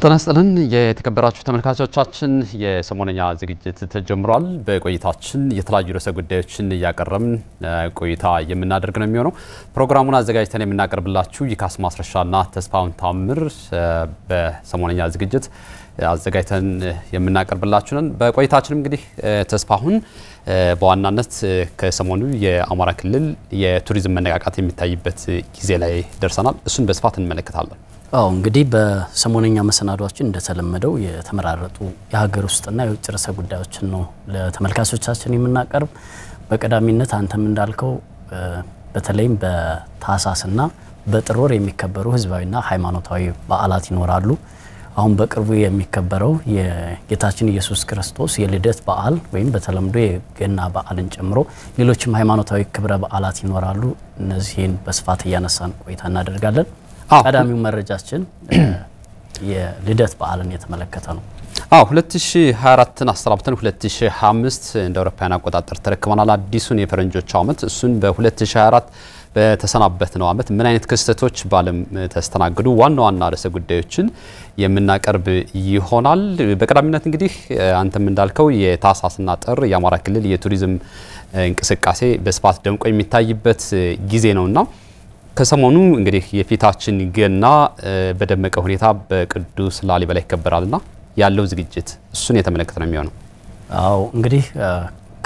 ተነስተልን የተከበራችሁ ተመልካቾቻችን የሰሞነኛ ዝግጅት ተጀምሯል። በቆይታችን የተለያዩ ርዕሰ ጉዳዮችን ያቀርበን ቆይታ የምናደርግ ነው የሚሆነው። ፕሮግራሙን አዘጋጅተን የምናቀርብላችሁ ይካስ ማስረሻና ተስፋውን ታምር በሰሞነኛ ዝግጅት አዘጋጅተን የምናቀርብላችሁ ነን። በቆይታችን እንግዲህ ተስፋውን በዋናነት ከሰሞኑ የአማራ ክልል የቱሪዝም መነቃቃት የሚታይበት ጊዜ ላይ ደርሰናል። እሱን በስፋት እንመለከታለን። እንግዲህ በሰሞነኛ መሰናዷችን እንደተለመደው የተመራረጡ የሀገር ውስጥና የውጭ ርዕሰ ጉዳዮችን ነው ለተመልካቾቻችን የምናቀርብ። በቀዳሚነት አንተም እንዳልከው በተለይም በታህሳስና በጥር ወር የሚከበሩ ህዝባዊና ሃይማኖታዊ በዓላት ይኖራሉ። አሁን በቅርቡ የሚከበረው የጌታችን ኢየሱስ ክርስቶስ የልደት በዓል ወይም በተለምዶ የገና በዓልን ጨምሮ ሌሎችም ሃይማኖታዊ ክብረ በዓላት ይኖራሉ። እነዚህን በስፋት እያነሳን ቆይታ እናደርጋለን። ቀዳሚው መረጃችን የልደት በዓልን የተመለከተ ነው። 2024ን አስተላልፈን 2025 እንደ አውሮፓውያን አቆጣጠር ተረክበናል አዲሱን የፈረንጆች ዓመት። እሱን በ2024 በተሰናበተው ዓመት ምን አይነት ክስተቶች ባለም ተስተናግዱ ዋና ዋና ርዕሰ ጉዳዮችን የምናቀርብ ይሆናል። በቀዳሚነት እንግዲህ አንተም እንዳልከው የታህሳስና ጥር የአማራ ክልል የቱሪዝም እንቅስቃሴ በስፋት ደምቆ የሚታይበት ጊዜ ነውና ከሰሞኑ እንግዲህ የፊታችን ገና በደመቀ ሁኔታ በቅዱስ ላሊበላ ይከበራልና ያለው ዝግጅት እሱን የተመለከተ ነው የሚሆነው። እንግዲህ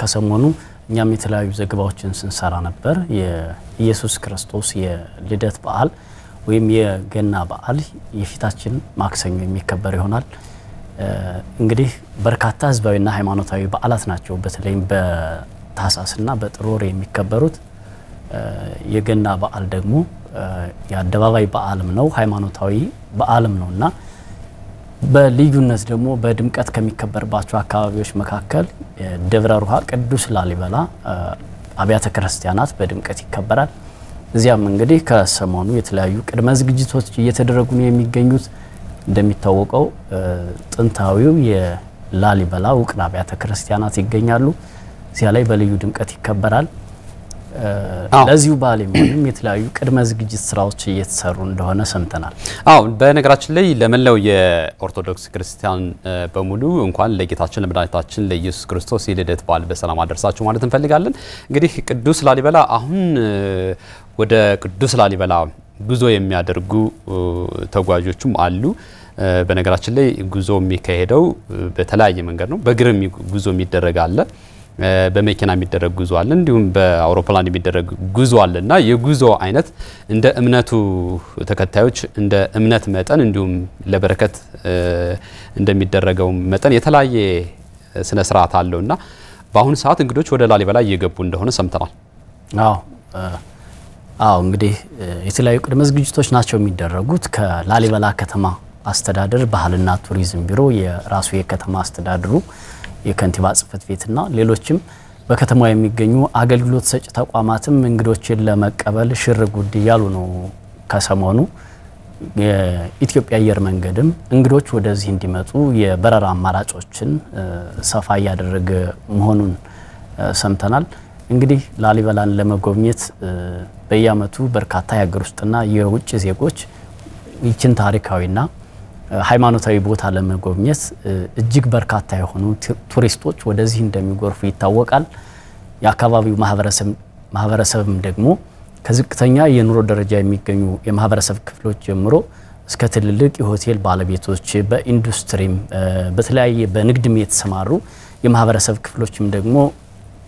ከሰሞኑ እኛም የተለያዩ ዘገባዎችን ስንሰራ ነበር። የኢየሱስ ክርስቶስ የልደት በዓል ወይም የገና በዓል የፊታችን ማክሰኞ የሚከበር ይሆናል። እንግዲህ በርካታ ህዝባዊና ሃይማኖታዊ በዓላት ናቸው በተለይም በታህሳስና በጥር ወር የሚከበሩት። የገና በዓል ደግሞ የአደባባይ በዓልም ነው ሃይማኖታዊ በዓልም ነውና በልዩነት ደግሞ በድምቀት ከሚከበርባቸው አካባቢዎች መካከል ደብረ ሩሃ ቅዱስ ላሊበላ አብያተ ክርስቲያናት በድምቀት ይከበራል። እዚያም እንግዲህ ከሰሞኑ የተለያዩ ቅድመ ዝግጅቶች እየተደረጉ ነው የሚገኙት። እንደሚታወቀው ጥንታዊው የላሊበላ ውቅር አብያተ ክርስቲያናት ይገኛሉ። እዚያ ላይ በልዩ ድምቀት ይከበራል። ለዚሁ በዓል የሚሆንም የተለያዩ ቅድመ ዝግጅት ስራዎች እየተሰሩ እንደሆነ ሰምተናል። በነገራችን ላይ ለመላው የኦርቶዶክስ ክርስቲያን በሙሉ እንኳን ለጌታችን ለመድኃኒታችን ለኢየሱስ ክርስቶስ የልደት በዓል በሰላም አደረሳችሁ ማለት እንፈልጋለን። እንግዲህ ቅዱስ ላሊበላ አሁን ወደ ቅዱስ ላሊበላ ጉዞ የሚያደርጉ ተጓዦችም አሉ። በነገራችን ላይ ጉዞ የሚካሄደው በተለያየ መንገድ ነው። በእግርም ጉዞ የሚደረግ አለ፣ በመኪና የሚደረግ ጉዞ አለ፣ እንዲሁም በአውሮፕላን የሚደረግ ጉዞ አለና የጉዞ አይነት እንደ እምነቱ ተከታዮች እንደ እምነት መጠን እንዲሁም ለበረከት እንደሚደረገው መጠን የተለያየ ስነ ስርዓት አለውና በአሁኑ ሰዓት እንግዶች ወደ ላሊበላ እየገቡ እንደሆነ ሰምተናል። እንግዲህ የተለያዩ ቅድመ ዝግጅቶች ናቸው የሚደረጉት። ከላሊበላ ከተማ አስተዳደር ባህልና ቱሪዝም ቢሮ የራሱ የከተማ አስተዳደሩ የከንቲባ ጽፈት ቤትና ሌሎችም በከተማው የሚገኙ አገልግሎት ሰጪ ተቋማትም እንግዶችን ለመቀበል ሽር ጉድ ያሉ ነው። ከሰሞኑ የኢትዮጵያ አየር መንገድም እንግዶች ወደዚህ እንዲመጡ የበረራ አማራጮችን ሰፋ ያደረገ መሆኑን ሰምተናል። እንግዲህ ላሊበላን ለመጎብኘት በየዓመቱ በርካታ የሀገር ውስጥና የውጭ ዜጎች ይችን ታሪካዊና ሃይማኖታዊ ቦታ ለመጎብኘት እጅግ በርካታ የሆኑ ቱሪስቶች ወደዚህ እንደሚጎርፉ ይታወቃል። የአካባቢው ማህበረሰብም ደግሞ ከዝቅተኛ የኑሮ ደረጃ የሚገኙ የማህበረሰብ ክፍሎች ጀምሮ እስከ ትልልቅ የሆቴል ባለቤቶች በኢንዱስትሪም በተለያየ በንግድም የተሰማሩ የማህበረሰብ ክፍሎችም ደግሞ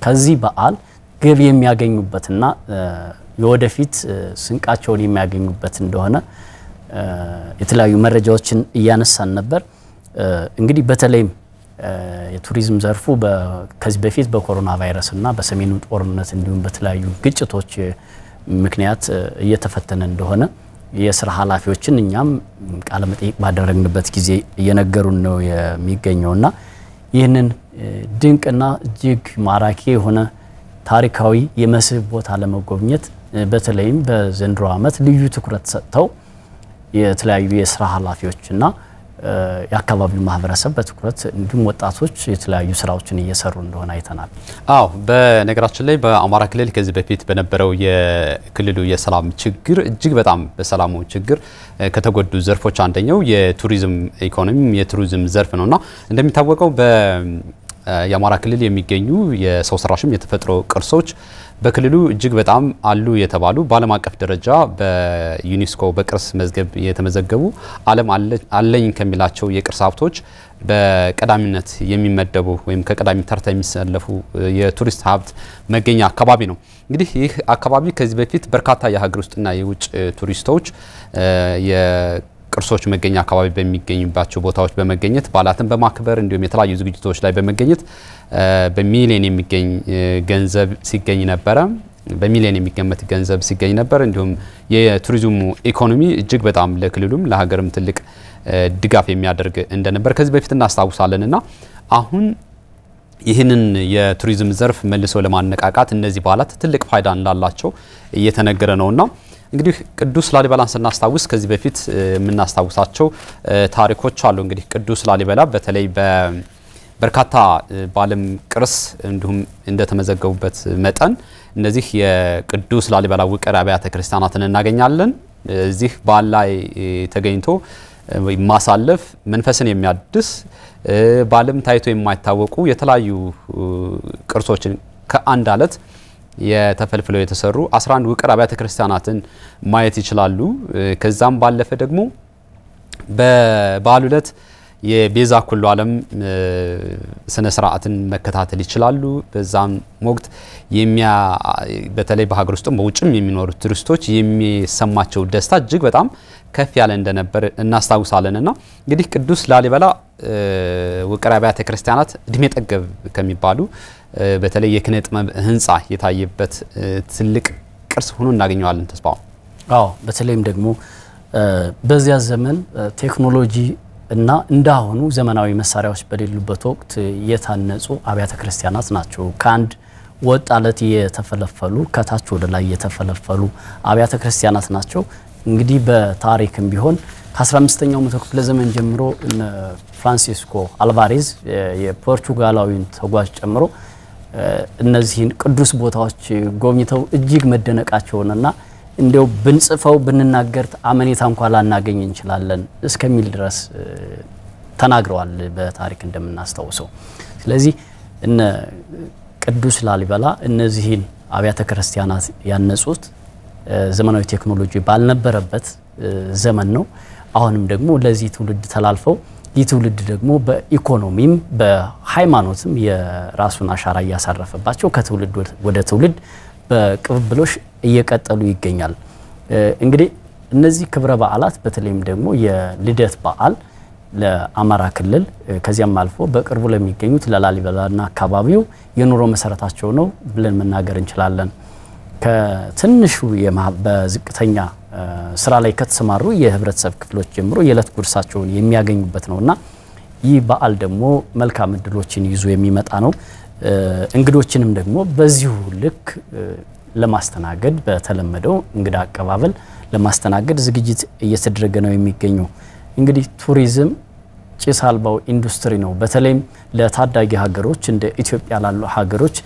ከዚህ በዓል ገቢ የሚያገኙበትና የወደፊት ስንቃቸውን የሚያገኙበት እንደሆነ የተለያዩ መረጃዎችን እያነሳን ነበር። እንግዲህ በተለይም የቱሪዝም ዘርፉ ከዚህ በፊት በኮሮና ቫይረስና በሰሜኑ ጦርነት እንዲሁም በተለያዩ ግጭቶች ምክንያት እየተፈተነ እንደሆነ የሥራ ኃላፊዎችን እኛም ቃለ መጠይቅ ባደረግንበት ጊዜ እየነገሩን ነው የሚገኘውና ይህንን ድንቅና እጅግ ማራኪ የሆነ ታሪካዊ የመስህብ ቦታ ለመጎብኘት በተለይም በዘንድሮ ዓመት ልዩ ትኩረት ሰጥተው የተለያዩ የሥራ ኃላፊዎችና የአካባቢው ማህበረሰብ በትኩረት እንዲሁም ወጣቶች የተለያዩ ስራዎችን እየሰሩ እንደሆነ አይተናል። አዎ በነገራችን ላይ በአማራ ክልል ከዚህ በፊት በነበረው የክልሉ የሰላም ችግር እጅግ በጣም በሰላሙ ችግር ከተጎዱ ዘርፎች አንደኛው የቱሪዝም ኢኮኖሚ የቱሪዝም ዘርፍ ነውና እንደሚታወቀው የአማራ ክልል የሚገኙ የሰው ሰራሽም የተፈጥሮ ቅርሶች በክልሉ እጅግ በጣም አሉ የተባሉ በዓለም አቀፍ ደረጃ በዩኔስኮ በቅርስ መዝገብ የተመዘገቡ ዓለም አለኝ ከሚላቸው የቅርስ ሀብቶች በቀዳሚነት የሚመደቡ ወይም ከቀዳሚ ተርታ የሚሰለፉ የቱሪስት ሀብት መገኛ አካባቢ ነው። እንግዲህ ይህ አካባቢ ከዚህ በፊት በርካታ የሀገር ውስጥና የውጭ ቱሪስቶች ቅርሶች መገኛ አካባቢ በሚገኙባቸው ቦታዎች በመገኘት በዓላትን በማክበር እንዲሁም የተለያዩ ዝግጅቶች ላይ በመገኘት በሚሊዮን የሚገኝ ገንዘብ ሲገኝ ነበር። በሚሊዮን የሚገመት ገንዘብ ሲገኝ ነበር። እንዲሁም የቱሪዝሙ ኢኮኖሚ እጅግ በጣም ለክልሉም ለሀገርም ትልቅ ድጋፍ የሚያደርግ እንደነበር ከዚህ በፊት እናስታውሳለንና አሁን ይህንን የቱሪዝም ዘርፍ መልሶ ለማነቃቃት እነዚህ በዓላት ትልቅ ፋይዳ እንዳላቸው እየተነገረ ነውና እንግዲህ ቅዱስ ላሊበላን ስናስታውስ ከዚህ በፊት የምናስታውሳቸው ታሪኮች አሉ። እንግዲህ ቅዱስ ላሊበላ በተለይ በርካታ በዓለም ቅርስ እንዲሁም እንደተመዘገቡበት መጠን እነዚህ የቅዱስ ላሊበላ ውቅር አብያተ ክርስቲያናትን እናገኛለን። እዚህ በዓል ላይ ተገኝቶ ማሳለፍ መንፈስን የሚያድስ በዓለም ታይቶ የማይታወቁ የተለያዩ ቅርሶችን ከአንድ አለት የተፈልፍለው የተሰሩ 11 ውቅር አብያተ ክርስቲያናትን ማየት ይችላሉ። ከዛም ባለፈ ደግሞ በበዓሉ ዕለት የቤዛ ኩሉ ዓለም ስነ ስርዓትን መከታተል ይችላሉ። በዛም ወቅት በተለይ በሀገር ውስጥም በውጭም የሚኖሩ ቱሪስቶች የሚሰማቸው ደስታ እጅግ በጣም ከፍ ያለ እንደነበር እናስታውሳለንና እንግዲህ ቅዱስ ላሊበላ ውቅር አብያተ ክርስቲያናት እድሜ ጠገብ ከሚባሉ በተለይ የኪነ ጥበብ ህንጻ የታየበት ትልቅ ቅርስ ሆኖ እናገኘዋለን። ተስፋው በተለይም ደግሞ በዚያ ዘመን ቴክኖሎጂ እና እንዳሁኑ ዘመናዊ መሳሪያዎች በሌሉበት ወቅት የታነጹ አብያተ ክርስቲያናት ናቸው። ከአንድ ወጥ አለት የተፈለፈሉ ከታች ወደ ላይ የተፈለፈሉ አብያተ ክርስቲያናት ናቸው። እንግዲህ በታሪክም ቢሆን ከ15ኛው መቶ ክፍለ ዘመን ጀምሮ ፍራንሲስኮ አልቫሬዝ የፖርቹጋላዊን ተጓዥ ጨምሮ እነዚህን ቅዱስ ቦታዎች ጎብኝተው እጅግ መደነቃቸውንና እንዲያው ብንጽፈው ብንናገር አመኔታ እንኳን ላናገኝ እንችላለን እስከሚል ድረስ ተናግረዋል በታሪክ እንደምናስተውሰው። ስለዚህ እነ ቅዱስ ላሊበላ እነዚህን አብያተ ክርስቲያናት ያነጹት ዘመናዊ ቴክኖሎጂ ባልነበረበት ዘመን ነው። አሁንም ደግሞ ለዚህ ትውልድ ተላልፈው ይትውልድ ደግሞ በኢኮኖሚም በሃይማኖትም የራሱን አሻራ ያሳረፈባቸው ከትውልድ ወደ ትውልድ በቅብብሎሽ እየቀጠሉ ይገኛል። እንግዲህ እነዚህ ክብረ በዓላት በተለይም ደግሞ የልደት በዓል ለአማራ ክልል ከዚያም አልፎ በቅርቡ ለሚገኙት ለላሊበላና አካባቢው የኑሮ መሰረታቸው ነው ብለን መናገር እንችላለን። ከትንሹ በዝቅተኛ ስራ ላይ ከተሰማሩ የህብረተሰብ ክፍሎች ጀምሮ የዕለት ጉርሳቸውን የሚያገኙበት ነውና ይህ በዓል ደግሞ መልካም እድሎችን ይዞ የሚመጣ ነው። እንግዶችንም ደግሞ በዚሁ ልክ ለማስተናገድ በተለመደው እንግዳ አቀባበል ለማስተናገድ ዝግጅት እየተደረገ ነው የሚገኘው። እንግዲህ ቱሪዝም ጭስ አልባው ኢንዱስትሪ ነው። በተለይም ለታዳጊ ሀገሮች እንደ ኢትዮጵያ ላሉ ሀገሮች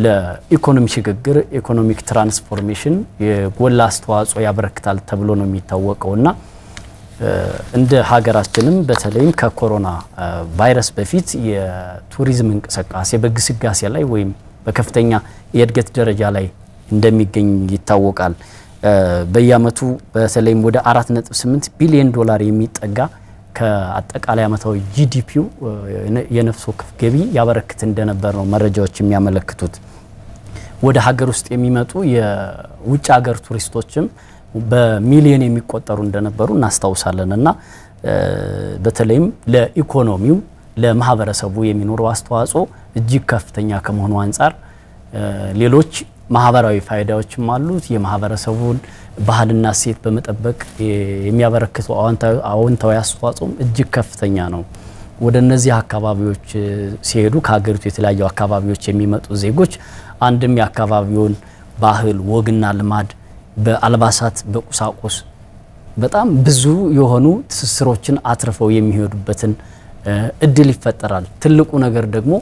ለኢኮኖሚ ሽግግር ኢኮኖሚክ ትራንስፎርሜሽን የጎላ አስተዋጽኦ ያበረክታል ተብሎ ነው የሚታወቀውና እንደ ሀገራችንም በተለይም ከኮሮና ቫይረስ በፊት የቱሪዝም እንቅስቃሴ በግስጋሴ ላይ ወይም በከፍተኛ የእድገት ደረጃ ላይ እንደሚገኝ ይታወቃል። በየአመቱ በተለይም ወደ 4.8 ቢሊዮን ዶላር የሚጠጋ ከአጠቃላይ አመታዊ ጂዲፒው የነፍስ ወከፍ ገቢ ያበረክት እንደነበር ነው መረጃዎች የሚያመለክቱት። ወደ ሀገር ውስጥ የሚመጡ የውጭ ሀገር ቱሪስቶችም በሚሊዮን የሚቆጠሩ እንደነበሩ እናስታውሳለንና በተለይም ለኢኮኖሚው ለማህበረሰቡ የሚኖረው አስተዋጽኦ እጅግ ከፍተኛ ከመሆኑ አንፃር ሌሎች ማህበራዊ ፋይዳዎችም አሉት። የማህበረሰቡን ባህልና እሴት በመጠበቅ የሚያበረክተው አዎንታዊ አስተዋጽኦ እጅግ ከፍተኛ ነው። ወደ እነዚህ አካባቢዎች ሲሄዱ ከሀገሪቱ የተለያዩ አካባቢዎች የሚመጡ ዜጎች አንድም የአካባቢውን ባህል ወግና ልማድ በአልባሳት በቁሳቁስ በጣም ብዙ የሆኑ ትስስሮችን አትርፈው የሚሄዱበትን እድል ይፈጠራል። ትልቁ ነገር ደግሞ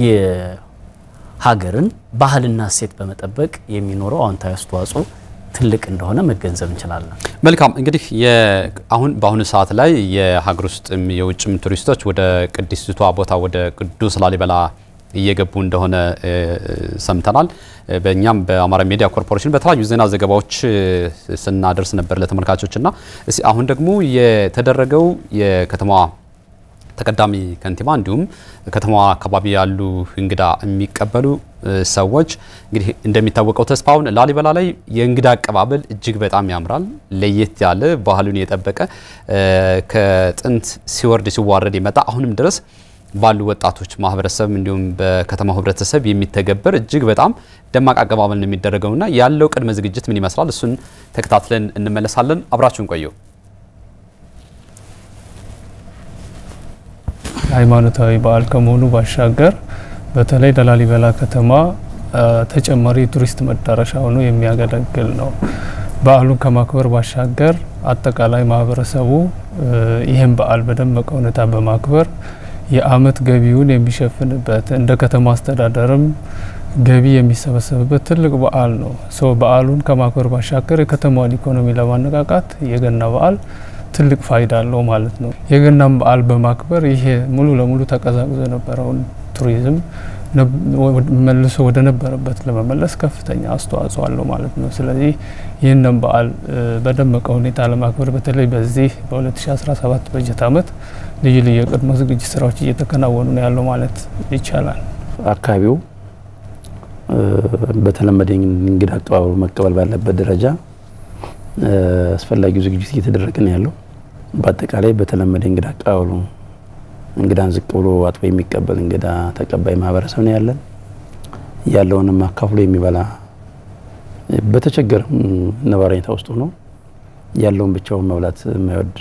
የሀገርን ባህልና እሴት በመጠበቅ የሚኖረው አዎንታዊ አስተዋጽኦ ትልቅ እንደሆነ መገንዘብ እንችላለን። መልካም እንግዲህ አሁን በአሁኑ ሰዓት ላይ የሀገር ውስጥም የውጭም ቱሪስቶች ወደ ቅድስቷ ቦታ ወደ ቅዱስ ላሊበላ እየገቡ እንደሆነ ሰምተናል። በእኛም በአማራ ሚዲያ ኮርፖሬሽን በተለያዩ ዜና ዘገባዎች ስናደርስ ነበር ለተመልካቾችና አሁን ደግሞ የተደረገው የከተማዋ ተቀዳሚ ከንቲባ እንዲሁም ከተማዋ አካባቢ ያሉ እንግዳ የሚቀበሉ ሰዎች እንግዲህ እንደሚታወቀው ተስፋውን ላሊበላ ላይ የእንግዳ አቀባበል እጅግ በጣም ያምራል። ለየት ያለ ባህሉን የጠበቀ ከጥንት ሲወርድ ሲዋረድ የመጣ አሁንም ድረስ ባሉ ወጣቶች ማህበረሰብ እንዲሁም በከተማው ህብረተሰብ የሚተገበር እጅግ በጣም ደማቅ አቀባበል ነው የሚደረገውና ያለው ቅድመ ዝግጅት ምን ይመስላል? እሱን ተከታትለን እንመለሳለን። አብራችሁን ቆዩ። ሃይማኖታዊ በዓል ከመሆኑ ባሻገር በተለይ ለላሊበላ ከተማ ተጨማሪ ቱሪስት መዳረሻ ሆኖ የሚያገለግል ነው። በዓሉን ከማክበር ባሻገር አጠቃላይ ማህበረሰቡ ይሄን በዓል በደመቀ ሁኔታ በማክበር የአመት ገቢውን የሚሸፍንበት እንደ ከተማ አስተዳደርም ገቢ የሚሰበሰብበት ትልቅ በዓል ነው። በዓሉን ከማክበር ባሻገር የከተማዋን ኢኮኖሚ ለማነቃቃት የገና በዓል ትልቅ ፋይዳ አለው ማለት ነው። የገናን በዓል በማክበር ይሄ ሙሉ ለሙሉ ተቀዛቅዞ የነበረውን ቱሪዝም መልሶ ወደ ነበረበት ለመመለስ ከፍተኛ አስተዋጽኦ አለው ማለት ነው። ስለዚህ ይህንን በዓል በደመቀ ሁኔታ ለማክበር በተለይ በዚህ በ2017 በጀት ዓመት ልዩ ልዩ የቅድመ ዝግጅት ስራዎች እየተከናወኑ ነው ያለው ማለት ይቻላል። አካባቢው በተለመደ እንግዳ አቀባበል መቀበል ባለበት ደረጃ አስፈላጊው ዝግጅት እየተደረገ ነው ያለው። በአጠቃላይ በተለመደ እንግዳ አቀባበሉ እንግዳን ዝቅ ብሎ አጥቦ የሚቀበል እንግዳ ተቀባይ ማህበረሰብ ነው ያለን። ያለውንም አካፍሎ የሚበላ በተቸገረ ነባራዊ ሁኔታ ውስጥ ሆኖ ያለውን ብቻውን መብላት የማይወድ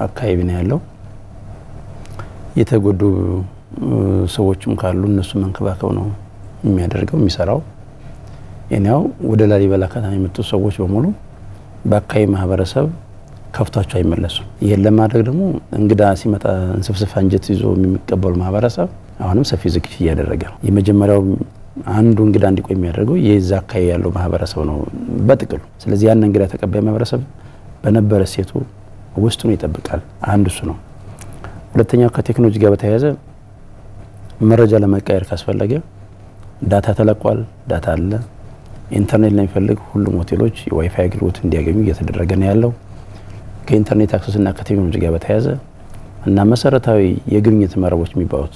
አካባቢ ነው ያለው። የተጎዱ ሰዎችም ካሉ እነሱ መንከባከብ ነው የሚያደርገው የሚሰራው። እኛው ወደ ላሊበላ ከተማ የመጡ ሰዎች በሙሉ በአካባቢ ማህበረሰብ ከፍቷቸው አይመለሱም። ይሄን ለማድረግ ደግሞ እንግዳ ሲመጣ እንስፍስፍ አንጀት ይዞ የሚቀበሉ ማህበረሰብ አሁንም ሰፊ ዝግጅት እያደረገ ነው። የመጀመሪያው አንዱ እንግዳ እንዲቆይ የሚያደርገው የዛ አካባቢ ያለው ማህበረሰብ ነው በጥቅሉ። ስለዚህ ያን እንግዳ ተቀባይ ማህበረሰብ በነበረ ሴቱ ውስጥ ነው ይጠብቃል። አንዱ እሱ ነው። ሁለተኛው ከቴክኖሎጂ ጋር በተያያዘ መረጃ ለመቀየር ካስፈለገ ዳታ ተለቋል። ዳታ አለ። ኢንተርኔት ላይ የሚፈልግ ሁሉም ሆቴሎች የዋይፋይ አገልግሎት እንዲያገኙ እየተደረገ ነው ያለው። ከኢንተርኔት አክሰስ እና ከቴክኖሎጂ ጋር በተያያዘ እና መሰረታዊ የግንኙነት መረቦች የሚባሉት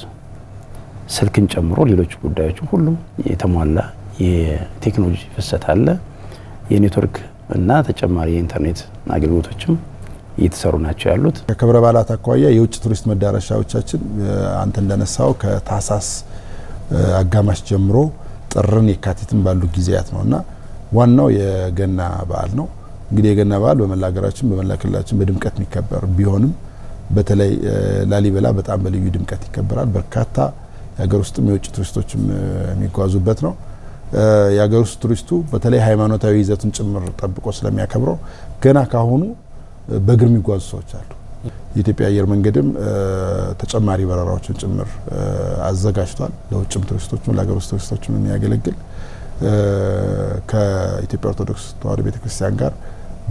ስልክን ጨምሮ ሌሎች ጉዳዮች ሁሉ የተሟላ የቴክኖሎጂ ፍሰት አለ። የኔትወርክ እና ተጨማሪ የኢንተርኔት አገልግሎቶችም እየተሰሩ ናቸው ያሉት። ከክብረ በዓላት አኳያ የውጭ ቱሪስት መዳረሻዎቻችን አንተ እንደነሳው ከታህሳስ አጋማሽ ጀምሮ ጥርን የካቲትን ባሉ ጊዜያት ነውና ዋናው የገና በዓል ነው። እንግዲህ የገና በዓል በመላ ሀገራችን በመላ ክልላችን በድምቀት የሚከበር ቢሆንም በተለይ ላሊበላ በጣም በልዩ ድምቀት ይከበራል። በርካታ የሀገር ውስጥም የውጭ ቱሪስቶችም የሚጓዙበት ነው። የሀገር ውስጥ ቱሪስቱ በተለይ ሃይማኖታዊ ይዘቱን ጭምር ጠብቆ ስለሚያከብረው ገና ካሁኑ በእግር የሚጓዙ ሰዎች አሉ። የኢትዮጵያ አየር መንገድም ተጨማሪ በረራዎችን ጭምር አዘጋጅቷል። ለውጭም ቱሪስቶችም ለሀገር ውስጥ ቱሪስቶችም የሚያገለግል ከኢትዮጵያ ኦርቶዶክስ ተዋሕዶ ቤተክርስቲያን ጋር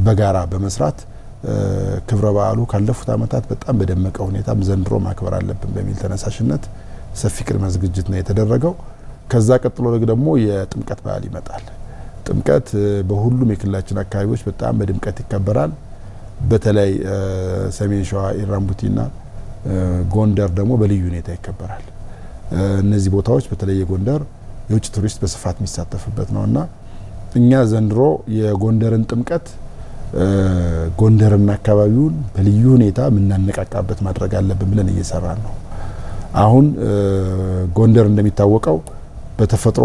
በጋራ በመስራት ክብረ በዓሉ ካለፉት ዓመታት በጣም በደመቀ ሁኔታ ዘንድሮ ማክበር አለብን በሚል ተነሳሽነት ሰፊ ቅድመ ዝግጅት ነው የተደረገው። ከዛ ቀጥሎ ደግሞ የጥምቀት በዓል ይመጣል። ጥምቀት በሁሉም የክልላችን አካባቢዎች በጣም በድምቀት ይከበራል። በተለይ ሰሜን ሸዋ ኢራምቡቲና ጎንደር ደግሞ በልዩ ሁኔታ ይከበራል። እነዚህ ቦታዎች በተለይ የጎንደር የውጭ ቱሪስት በስፋት የሚሳተፍበት ነውና እኛ ዘንድሮ የጎንደርን ጥምቀት ጎንደርና አካባቢውን በልዩ ሁኔታ የምናነቃቃበት ማድረግ አለብን ብለን እየሰራን ነው። አሁን ጎንደር እንደሚታወቀው በተፈጥሮ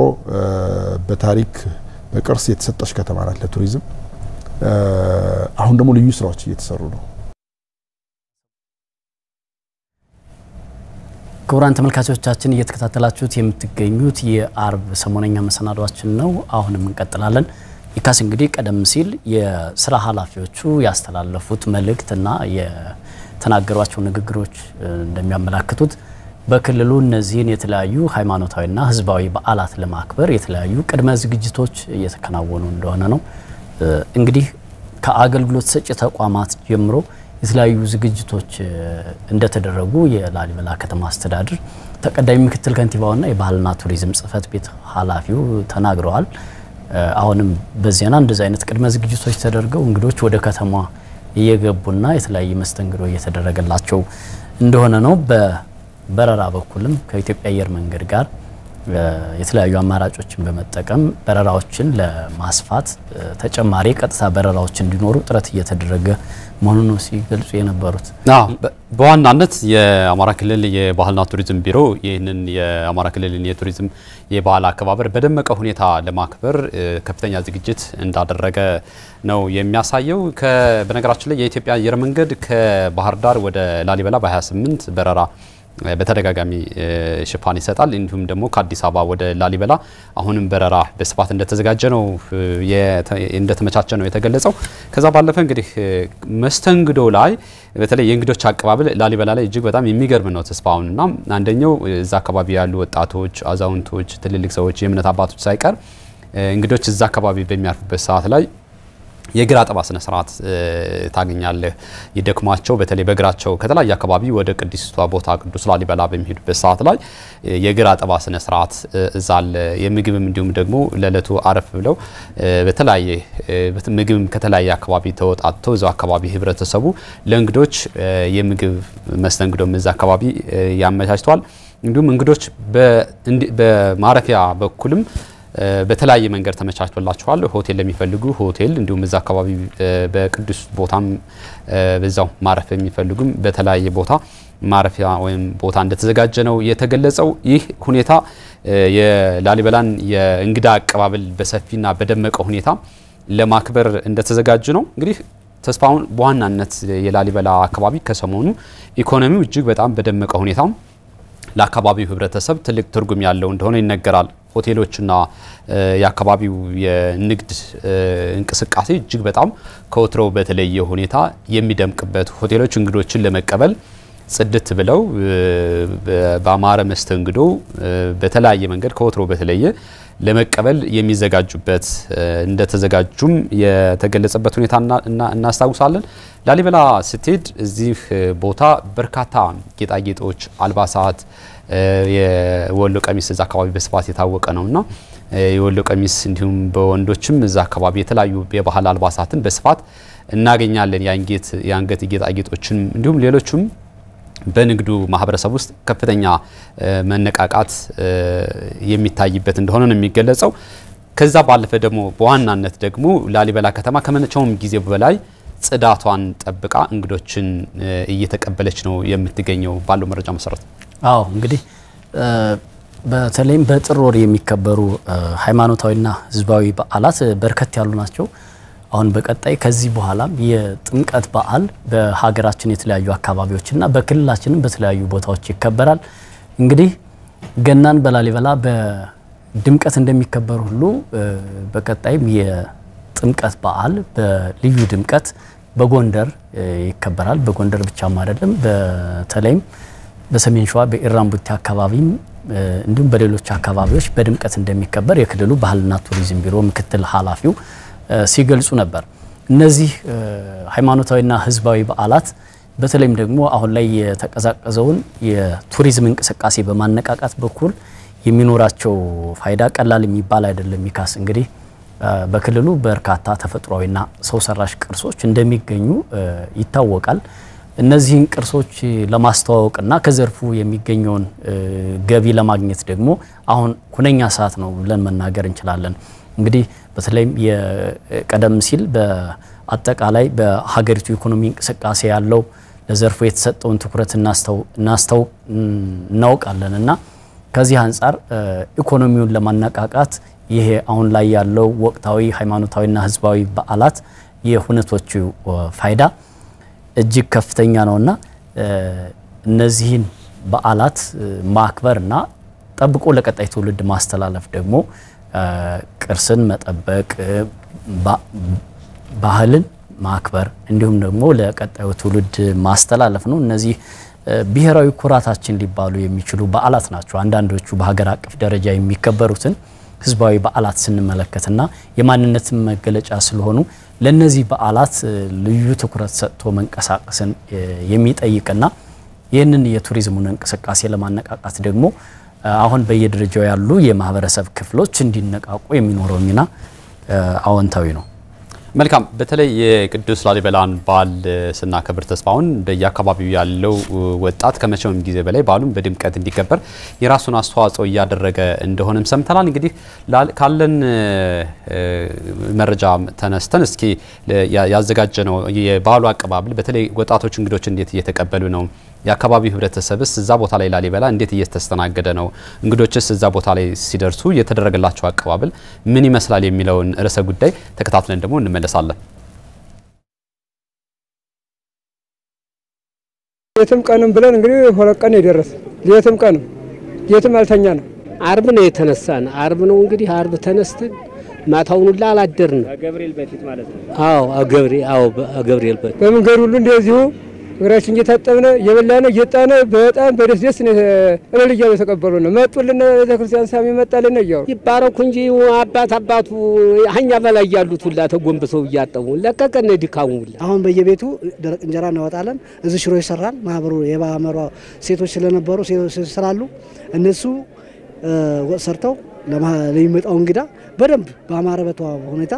በታሪክ በቅርስ የተሰጠች ከተማ ናት ለቱሪዝም። አሁን ደግሞ ልዩ ስራዎች እየተሰሩ ነው። ክቡራን ተመልካቾቻችን እየተከታተላችሁት የምትገኙት የአርብ ሰሞነኛ መሰናዷችን ነው። አሁንም እንቀጥላለን። ሚካስ እንግዲህ ቀደም ሲል የስራ ኃላፊዎቹ ያስተላለፉት መልእክትና የተናገሯቸው ንግግሮች እንደሚያመላክቱት በክልሉ እነዚህን የተለያዩ ሃይማኖታዊና ህዝባዊ በዓላት ለማክበር የተለያዩ ቅድመ ዝግጅቶች እየተከናወኑ እንደሆነ ነው። እንግዲህ ከአገልግሎት ሰጪ ተቋማት ጀምሮ የተለያዩ ዝግጅቶች እንደተደረጉ የላሊበላ ከተማ አስተዳደር ተቀዳሚ ምክትል ከንቲባውና የባህልና ቱሪዝም ጽሕፈት ቤት ኃላፊው ተናግረዋል። አሁንም በዚያና እንደዚህ አይነት ቅድመ ዝግጅቶች ተደርገው እንግዶች ወደ ከተማ እየገቡና የተለያዩ መስተንግዶ እየተደረገላቸው እንደሆነ ነው። በበረራ በኩልም ከኢትዮጵያ አየር መንገድ ጋር የተለያዩ አማራጮችን በመጠቀም በረራዎችን ለማስፋት ተጨማሪ ቀጥታ በረራዎች እንዲኖሩ ጥረት እየተደረገ መሆኑን ነው ሲገልጹ የነበሩት። በዋናነት የአማራ ክልል የባህልና ቱሪዝም ቢሮ ይህንን የአማራ ክልልን የቱሪዝም የባህል አከባበር በደመቀ ሁኔታ ለማክበር ከፍተኛ ዝግጅት እንዳደረገ ነው የሚያሳየው። በነገራችን ላይ የኢትዮጵያ አየር መንገድ ከባህር ዳር ወደ ላሊበላ በ28 በረራ በተደጋጋሚ ሽፋን ይሰጣል። እንዲሁም ደግሞ ከአዲስ አበባ ወደ ላሊበላ አሁንም በረራ በስፋት እንደተዘጋጀ ነው እንደተመቻቸ ነው የተገለጸው። ከዛ ባለፈ እንግዲህ መስተንግዶ ላይ በተለይ የእንግዶች አቀባበል ላሊበላ ላይ እጅግ በጣም የሚገርም ነው ተስፋውንና አንደኛው እዛ አካባቢ ያሉ ወጣቶች፣ አዛውንቶች፣ ትልልቅ ሰዎች፣ የእምነት አባቶች ሳይቀር እንግዶች እዛ አካባቢ በሚያርፉበት ሰዓት ላይ የግራ አጠባ ስነ ስርዓት ታገኛለህ። ይደክማቸው በተለይ በግራቸው ከተለያየ አካባቢ ወደ ቅዱስቷ ቦታ ቅዱስ ላሊበላ በሚሄዱበት ሰዓት ላይ የግራ አጠባ ስነ ስርዓት እዛል የምግብም እንዲሁም ደግሞ ለለቱ አረፍ ብለው በተለያየ ምግብም ከተለያየ አካባቢ ተወጣጥተው እዛው አካባቢ ህብረተሰቡ ለእንግዶች የምግብ መስተንግዶም እዛ አካባቢ ያመቻችቷል። እንዲሁም እንግዶች በማረፊያ በኩልም በተለያየ መንገድ ተመቻችቶላቸዋል። ሆቴል ለሚፈልጉ ሆቴል እንዲሁም እዛ አካባቢ በቅዱስ ቦታም በዛው ማረፍ የሚፈልጉም በተለያየ ቦታ ማረፊያ ወይም ቦታ እንደተዘጋጀ ነው የተገለጸው። ይህ ሁኔታ የላሊበላን የእንግዳ አቀባበል በሰፊና በደመቀ ሁኔታ ለማክበር እንደተዘጋጀ ነው። እንግዲህ ተስፋውን በዋናነት የላሊበላ አካባቢ ከሰሞኑ ኢኮኖሚው እጅግ በጣም በደመቀ ሁኔታ ለአካባቢው ህብረተሰብ ትልቅ ትርጉም ያለው እንደሆነ ይነገራል። ሆቴሎችና የአካባቢው የንግድ እንቅስቃሴ እጅግ በጣም ከወትሮው በተለየ ሁኔታ የሚደምቅበት ሆቴሎች እንግዶችን ለመቀበል ጽድት ብለው በአማረ መስተንግዶ በተለያየ መንገድ ከወትሮው በተለየ ለመቀበል የሚዘጋጁበት እንደተዘጋጁም የተገለጸበት ሁኔታ እናስታውሳለን። ላሊበላ ስትሄድ እዚህ ቦታ በርካታ ጌጣጌጦች፣ አልባሳት የወሎ ቀሚስ እዛ አካባቢ በስፋት የታወቀ ነውና የወሎ ቀሚስ እንዲሁም በወንዶችም እዛ አካባቢ የተለያዩ የባህል አልባሳትን በስፋት እናገኛለን። የአንገት ጌጣጌጦችን እንዲሁም ሌሎችም በንግዱ ማህበረሰብ ውስጥ ከፍተኛ መነቃቃት የሚታይበት እንደሆነ ነው የሚገለጸው። ከዛ ባለፈ ደግሞ በዋናነት ደግሞ ላሊበላ ከተማ ከመነቻውም ጊዜ በላይ ጽዳቷን ጠብቃ እንግዶችን እየተቀበለች ነው የምትገኘው ባለው መረጃ መሰረት። አዎ እንግዲህ በተለይም በጥር ወር የሚከበሩ ሃይማኖታዊና ህዝባዊ በዓላት በርከት ያሉ ናቸው። አሁን በቀጣይ ከዚህ በኋላ የጥምቀት በዓል በሀገራችን የተለያዩ አካባቢዎችና በክልላችንም በተለያዩ ቦታዎች ይከበራል። እንግዲህ ገናን በላሊበላ በድምቀት እንደሚከበር ሁሉ በቀጣይም የጥምቀት በዓል በልዩ ድምቀት በጎንደር ይከበራል። በጎንደር ብቻም አይደለም፣ በተለይም በሰሜን ሸዋ በኢራምቡቲ አካባቢም እንዲሁም በሌሎች አካባቢዎች በድምቀት እንደሚከበር የክልሉ ባህልና ቱሪዝም ቢሮ ምክትል ኃላፊው ሲገልጹ ነበር። እነዚህ ሃይማኖታዊና ህዝባዊ በዓላት በተለይም ደግሞ አሁን ላይ የተቀዛቀዘውን የቱሪዝም እንቅስቃሴ በማነቃቃት በኩል የሚኖራቸው ፋይዳ ቀላል የሚባል አይደለም። ሚካስ እንግዲህ በክልሉ በርካታ ተፈጥሯዊና ሰው ሰራሽ ቅርሶች እንደሚገኙ ይታወቃል። እነዚህን ቅርሶች ለማስተዋወቅና ከዘርፉ የሚገኘውን ገቢ ለማግኘት ደግሞ አሁን ሁነኛ ሰዓት ነው ብለን መናገር እንችላለን። እንግዲህ በተለይም የቀደም ሲል በአጠቃላይ በሀገሪቱ ኢኮኖሚ እንቅስቃሴ ያለው ለዘርፉ የተሰጠውን ትኩረት እናውቃለንና ከዚህ አንፃር ኢኮኖሚውን ለማነቃቃት ይሄ አሁን ላይ ያለው ወቅታዊ ሃይማኖታዊና ህዝባዊ በዓላት የሁነቶቹ ፋይዳ እጅግ ከፍተኛ ነውና እነዚህን በዓላት ማክበርና ጠብቆ ለቀጣይ ትውልድ ማስተላለፍ ደግሞ ቅርስን መጠበቅ ባህልን ማክበር እንዲሁም ደግሞ ለቀጣዩ ትውልድ ማስተላለፍ ነው። እነዚህ ብሔራዊ ኩራታችን ሊባሉ የሚችሉ በዓላት ናቸው። አንዳንዶቹ በሀገር አቀፍ ደረጃ የሚከበሩትን ህዝባዊ በዓላት ስንመለከትና የማንነት መገለጫ ስለሆኑ ለነዚህ በዓላት ልዩ ትኩረት ሰጥቶ መንቀሳቀስን የሚጠይቅና ይህንን የቱሪዝሙን እንቅስቃሴ ለማነቃቃት ደግሞ አሁን በየደረጃው ያሉ የማህበረሰብ ክፍሎች እንዲነቃቁ የሚኖረው ሚና አዎንታዊ ነው። መልካም። በተለይ የቅዱስ ላሊበላን በዓል ስናከብር ተስፋውን በየአካባቢው ያለው ወጣት ከመቼውም ጊዜ በላይ በዓሉን በድምቀት እንዲከበር የራሱን አስተዋጽኦ እያደረገ እንደሆነም ሰምተናል። እንግዲህ ካለን መረጃ ተነስተን እስኪ ያዘጋጀነው የበዓሉ አቀባበል በተለይ ወጣቶች እንግዶች እንዴት እየተቀበሉ ነው? የአካባቢው ህብረተሰብስ እዛ ቦታ ላይ ላሊበላ እንዴት እየተስተናገደ ነው? እንግዶችስ እዛ ቦታ ላይ ሲደርሱ የተደረገላቸው አቀባበል ምን ይመስላል የሚለውን ርዕሰ ጉዳይ ተከታትለን ደግሞ እንመለሳለን። የትም ቀንም ብለን እንግዲህ ሆረቀን ይደረስ የትም ቀንም የትም አልተኛ ነው። አርብ ነው የተነሳን። አርብ ነው እንግዲህ አርብ ተነስተን ማታውን ሁሉ አላደርን። ገብርኤል በፊት ማለት ነው። አዎ ገብርኤል በፊት በመንገድ ሁሉ እንደዚሁ እግራችን እየታጠብነ እየበላነ እየጣነ በጣም በደስ ነው እልል እያሉ ተቀበሉን። መጡልን ቤተክርስቲያን ሳሚ መጣልን እያሉ ይባረኩ እንጂ አባቱ አኛ በላይ ያሉት ሁላ ተጎንብሰው እያጠቡ ለቀቀን ድካሙ ሁላ። አሁን በየቤቱ ደረቅ እንጀራ እናወጣለን። እዚህ ሽሮ ይሰራል። ማህበሩ የባመሯ ሴቶች ስለነበሩ ስላሉ እነሱ ሰርተው ለሚመጣው እንግዳ በደንብ በአማረ በተዋበ ሁኔታ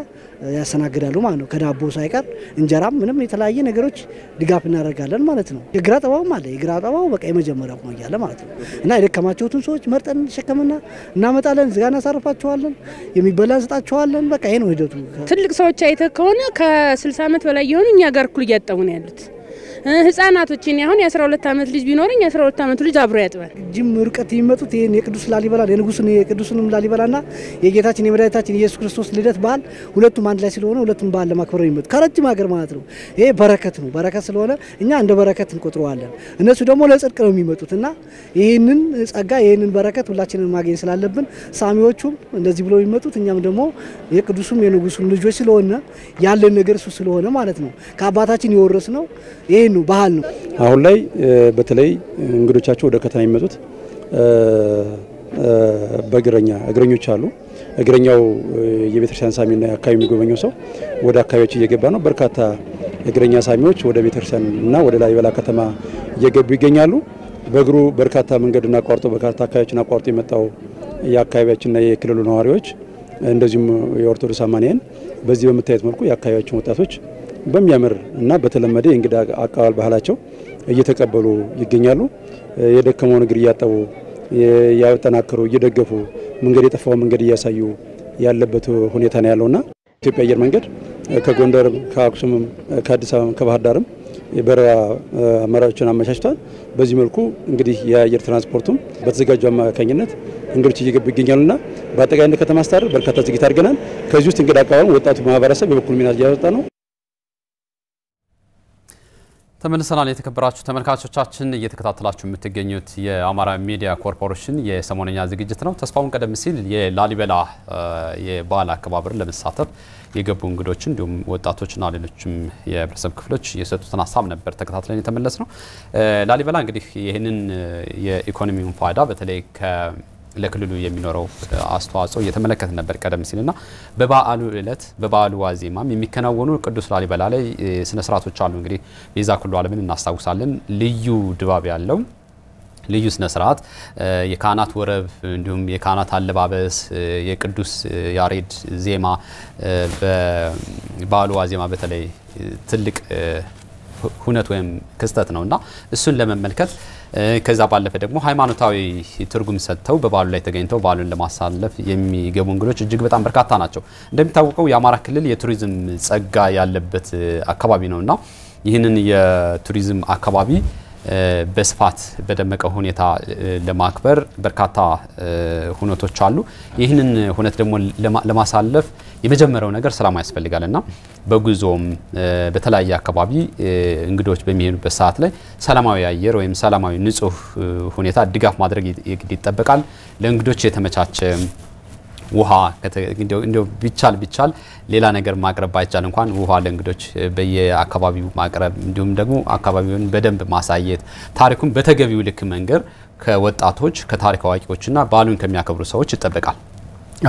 ያሰናግዳሉ ማለት ነው። ከዳቦ ሳይቀር እንጀራም ምንም የተለያየ ነገሮች ድጋፍ እናደርጋለን ማለት ነው። የግራ ጠባውም አለ። የግራ ጠባው በቃ የመጀመሪያው ነው ያለ ማለት ነው። እና የደከማቸውትን ሰዎች መርጠን እንሸከምና እናመጣለን። እዚጋ እናሳርፋቸዋለን። የሚበላ እንሰጣቸዋለን። በቃ ይሄ ነው ሂደቱ። ትልቅ ሰዎች አይተህ ከሆነ ከ60 ዓመት በላይ የሆኑ እኛ ጋር እኩል እያጠቡ ነው ያሉት። ህፃናቶች እኔ አሁን የ12 ዓመት ልጅ ቢኖርኝ የ12 ዓመት ልጅ አብሮ ያጥባል። ጅም ርቀት የሚመጡት ይሄን የቅዱስ ላሊበላ የንጉስን የቅዱስንም ላሊበላና የጌታችን የመድኃኒታችን ኢየሱስ ክርስቶስ ልደት በዓል ሁለቱም አንድ ላይ ስለሆነ ሁለቱም በዓል ለማክበር የሚመጡ ከረጅም ሀገር ማለት ነው። ይሄ በረከት ነው። በረከት ስለሆነ እኛ እንደ በረከት እንቆጥረዋለን። እነሱ ደግሞ ለጽድቅ ነው የሚመጡትና ይሄንን ጸጋ ይሄንን በረከት ሁላችንን ማግኘት ስላለብን ሳሚዎቹም እንደዚህ ብለው የሚመጡት እኛም ደግሞ የቅዱሱም የንጉሱም ልጆች ስለሆነ ያለን ነገር እሱ ስለሆነ ማለት ነው ከአባታችን የወረስነው ይሄ ነው ባህል ነው። አሁን ላይ በተለይ እንግዶቻቸው ወደ ከተማ የሚመጡት እግረኞች አሉ። እግረኛው የቤተክርስቲያን ሳሚና አካባቢ የሚጎበኘው ሰው ወደ አካባቢዎች እየገባ ነው። በርካታ እግረኛ ሳሚዎች ወደ ቤተክርስቲያን እና ወደ ላሊበላ ከተማ እየገቡ ይገኛሉ። በእግሩ በርካታ መንገድና አቋርጦ በርካታ አካባቢዎችን አቋርጦ የመጣው የአካባቢያችንና የክልሉ ነዋሪዎች እንደዚሁም የኦርቶዶክስ አማንያን በዚህ በመታየት መልኩ የአካባቢያችን ወጣቶች በሚያምር እና በተለመደ የእንግዳ አቀባበል ባህላቸው እየተቀበሉ ይገኛሉ። የደከመውን እግር እያጠቡ ያጠናከሩ እየደገፉ መንገድ የጠፋው መንገድ እያሳዩ ያለበት ሁኔታ ነው ያለውና ኢትዮጵያ አየር መንገድ ከጎንደር ከአክሱም ከአዲስ አበባ ከባህር ዳርም የበረራ አማራጮችን አመቻችቷል። በዚህ መልኩ እንግዲህ የአየር ትራንስፖርቱም በተዘጋጀው አማካኝነት እንግዶች እየገቡ ይገኛሉና በአጠቃላይ እንደ ከተማ አስተዳደር በርካታ ዝግጅት አድርገናል። ከዚህ ውስጥ እንግዳ አቀባበል ወጣቱ ማህበረሰብ የበኩል ሚና እያወጣ ነው። ተመልሰናል። የተከበራችሁ ተመልካቾቻችን እየተከታተላችሁ የምትገኙት የአማራ ሚዲያ ኮርፖሬሽን የሰሞነኛ ዝግጅት ነው። ተስፋውን ቀደም ሲል የላሊበላ የበዓል አከባበር ለመሳተፍ የገቡ እንግዶች እንዲሁም ወጣቶችና ሌሎችም የህብረተሰብ ክፍሎች የሰጡትን ሀሳብ ነበር ተከታትለን የተመለስ ነው። ላሊበላ እንግዲህ ይህንን የኢኮኖሚውን ፋይዳ በተለይ ለክልሉ የሚኖረው አስተዋጽኦ እየተመለከተ ነበር ቀደም ሲልና በበዓሉ ዕለት በበዓሉ ዋዜማም የሚከናወኑ ቅዱስ ላሊበላ ላይ ስነ ስርዓቶች አሉ። እንግዲህ ቤዛ ኩሉ ዓለምን እናስታውሳለን። ልዩ ድባብ ያለው ልዩ ስነ ስርዓት የካህናት ወረብ እንዲሁም የካህናት አለባበስ የቅዱስ ያሬድ ዜማ በበዓሉ ዋዜማ በተለይ ትልቅ ሁነት ወይም ክስተት ነውና እሱን ለመመልከት ከዛ ባለፈ ደግሞ ሃይማኖታዊ ትርጉም ሰጥተው በበዓሉ ላይ ተገኝተው በዓሉን ለማሳለፍ የሚገቡ እንግዶች እጅግ በጣም በርካታ ናቸው። እንደሚታወቀው የአማራ ክልል የቱሪዝም ጸጋ ያለበት አካባቢ ነውና ይህንን የቱሪዝም አካባቢ በስፋት በደመቀ ሁኔታ ለማክበር በርካታ ሁነቶች አሉ። ይህንን ሁነት ደግሞ ለማሳለፍ የመጀመሪያው ነገር ሰላም ያስፈልጋልና በጉዞም በተለያየ አካባቢ እንግዶች በሚሄዱበት ሰዓት ላይ ሰላማዊ አየር ወይም ሰላማዊ ንጹህ ሁኔታ ድጋፍ ማድረግ ይጠበቃል። ለእንግዶች የተመቻቸ ውሃ እንደው ቢቻል ሌላ ነገር ማቅረብ ባይቻል እንኳን ውሃ ለእንግዶች በየአካባቢው ማቅረብ እንዲሁም ደግሞ አካባቢውን በደንብ ማሳየት ታሪኩን በተገቢው ልክ መንገር ከወጣቶች ከታሪክ አዋቂዎችና በዓሉን ከሚያከብሩ ሰዎች ይጠበቃል።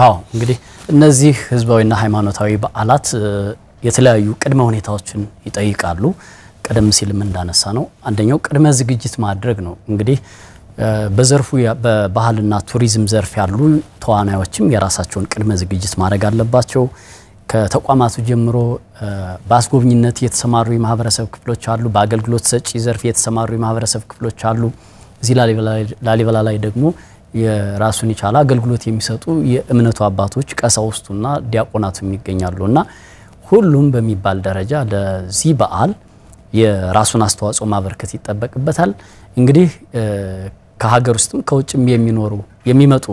አዎ እንግዲህ እነዚህ ህዝባዊና ሃይማኖታዊ በዓላት የተለያዩ ቅድመ ሁኔታዎችን ይጠይቃሉ። ቀደም ሲልም እንዳነሳ ነው አንደኛው ቅድመ ዝግጅት ማድረግ ነው። እንግዲህ በዘርፉ በባህልና ቱሪዝም ዘርፍ ያሉ ተዋናዮችም የራሳቸውን ቅድመ ዝግጅት ማድረግ አለባቸው። ከተቋማቱ ጀምሮ በአስጎብኝነት የተሰማሩ የማህበረሰብ ክፍሎች አሉ። በአገልግሎት ሰጪ ዘርፍ የተሰማሩ የማህበረሰብ ክፍሎች አሉ። እዚህ ላሊበላ ላይ ደግሞ የራሱን የቻለ አገልግሎት የሚሰጡ የእምነቱ አባቶች ቀሳውስቱና ዲያቆናቱም ይገኛሉና ሁሉም በሚባል ደረጃ ለዚህ በዓል የራሱን አስተዋጽኦ ማበርከት ይጠበቅበታል። እንግዲህ ከሀገር ውስጥም ከውጭም የሚመጡ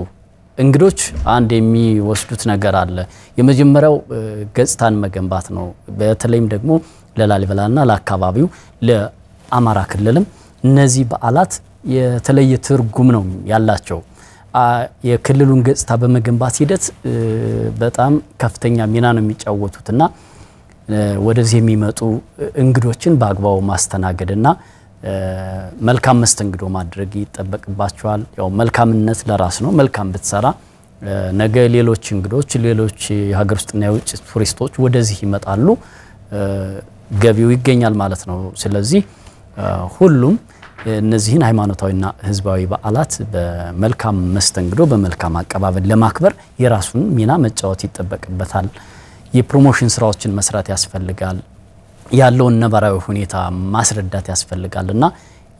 እንግዶች አንድ የሚወስዱት ነገር አለ። የመጀመሪያው ገጽታን መገንባት ነው። በተለይም ደግሞ ለላሊበላና ለአካባቢው ለአማራ ክልልም እነዚህ በዓላት የተለየ ትርጉም ነው ያላቸው። የክልሉን ገጽታ በመገንባት ሂደት በጣም ከፍተኛ ሚና ነው የሚጫወቱትና ወደዚህ የሚመጡ እንግዶችን በአግባቡ ማስተናገድና መልካም መስተንግዶ ማድረግ ይጠበቅባቸዋል። ያው መልካምነት ለራስ ነው። መልካም ብትሰራ ነገ ሌሎች እንግዶች ሌሎች የሀገር ውስጥና የውጭ ቱሪስቶች ወደዚህ ይመጣሉ፣ ገቢው ይገኛል ማለት ነው። ስለዚህ ሁሉም እነዚህን ሃይማኖታዊና ህዝባዊ በዓላት በመልካም መስተንግዶ በመልካም አቀባበል ለማክበር የራሱን ሚና መጫወት ይጠበቅበታል። የፕሮሞሽን ስራዎችን መስራት ያስፈልጋል። ያለውን ነባራዊ ሁኔታ ማስረዳት ያስፈልጋልና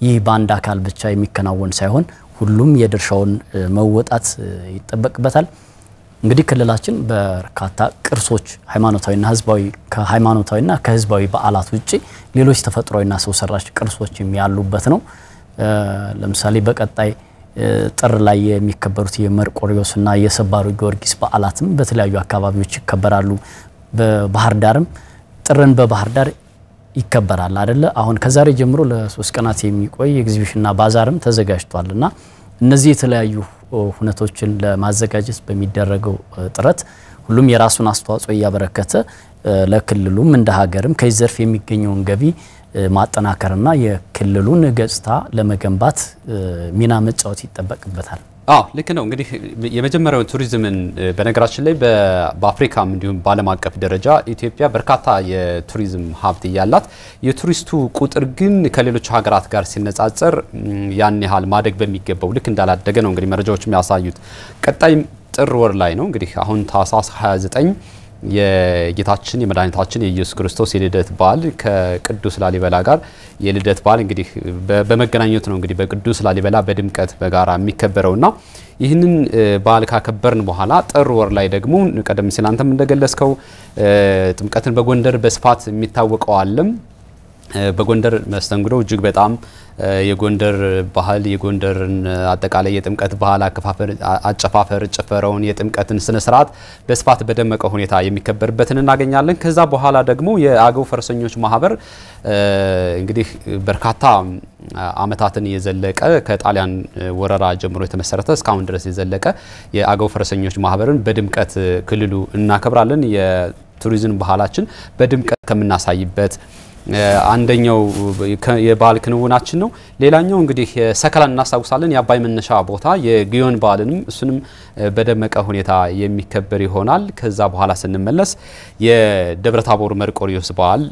ይህ በአንድ አካል ብቻ የሚከናወን ሳይሆን ሁሉም የድርሻውን መወጣት ይጠበቅበታል። እንግዲህ ክልላችን በርካታ ቅርሶች ሃይማኖታዊና ህዝባዊ ከሃይማኖታዊና ከህዝባዊ በዓላት ውጪ ሌሎች ተፈጥሯዊና ሰው ሰራሽ ቅርሶችም ያሉበት ነው። ለምሳሌ በቀጣይ ጥር ላይ የሚከበሩት የመርቆሪዮስና የሰባሩ ጊዮርጊስ በዓላትም በተለያዩ አካባቢዎች ይከበራሉ። በባህር ዳርም ጥርን በባህር ዳር ይከበራል አይደለ? አሁን ከዛሬ ጀምሮ ለ3 ቀናት የሚቆይ ኤግዚቢሽንና ባዛርም ተዘጋጅቷልና እነዚህ የተለያዩ ሁነቶችን ለማዘጋጀት በሚደረገው ጥረት ሁሉም የራሱን አስተዋጽኦ ያበረከተ ለክልሉም እንደ ሀገርም ከዚህ ዘርፍ የሚገኘውን ገቢ ማጠናከርና የክልሉን ገጽታ ለመገንባት ሚና መጫወት ይጠበቅበታል። ልክ ነው። እንግዲህ የመጀመሪያው ቱሪዝምን በነገራችን ላይ በአፍሪካም እንዲሁም በዓለም አቀፍ ደረጃ ኢትዮጵያ በርካታ የቱሪዝም ሀብት ያላት የቱሪስቱ ቁጥር ግን ከሌሎች ሀገራት ጋር ሲነጻጸር ያን ያህል ማደግ በሚገባው ልክ እንዳላደገ ነው እንግዲህ መረጃዎች የሚያሳዩት። ቀጣይ ጥር ወር ላይ ነው እንግዲህ አሁን ታህሳስ 29 የጌታችን የመድኃኒታችን የኢየሱስ ክርስቶስ የልደት በዓል ከቅዱስ ላሊበላ ጋር የልደት በዓል እንግዲህ በመገናኘት ነው እንግዲህ በቅዱስ ላሊበላ በድምቀት በጋራ የሚከበረውና ይህንን በዓል ካከበርን በኋላ ጥር ወር ላይ ደግሞ ቀደም ሲል አንተም እንደገለጽከው ጥምቀትን በጎንደር በስፋት የሚታወቀው ዓለም በጎንደር መስተንግዶ እጅግ በጣም የጎንደር ባህል የጎንደርን አጠቃላይ የጥምቀት ባህል አጨፋፈር ጭፈራውን የጥምቀትን ስነ ስርዓት በስፋት በደመቀ ሁኔታ የሚከበርበትን እናገኛለን። ከዛ በኋላ ደግሞ የአገው ፈረሰኞች ማህበር እንግዲህ በርካታ አመታትን የዘለቀ ከጣሊያን ወረራ ጀምሮ የተመሰረተ እስካሁን ድረስ የዘለቀ የአገው ፈረሰኞች ማህበርን በድምቀት ክልሉ እናከብራለን። የቱሪዝም ባህላችን በድምቀት ከምናሳይበት አንደኛው የባህል ክንውናችን ነው። ሌላኛው እንግዲህ ሰከላን እናስታውሳለን። የአባይ መነሻ ቦታ የግዮን በዓልንም እሱንም በደመቀ ሁኔታ የሚከበር ይሆናል። ከዛ በኋላ ስንመለስ የደብረታቦር መርቆሪዮስ በዓል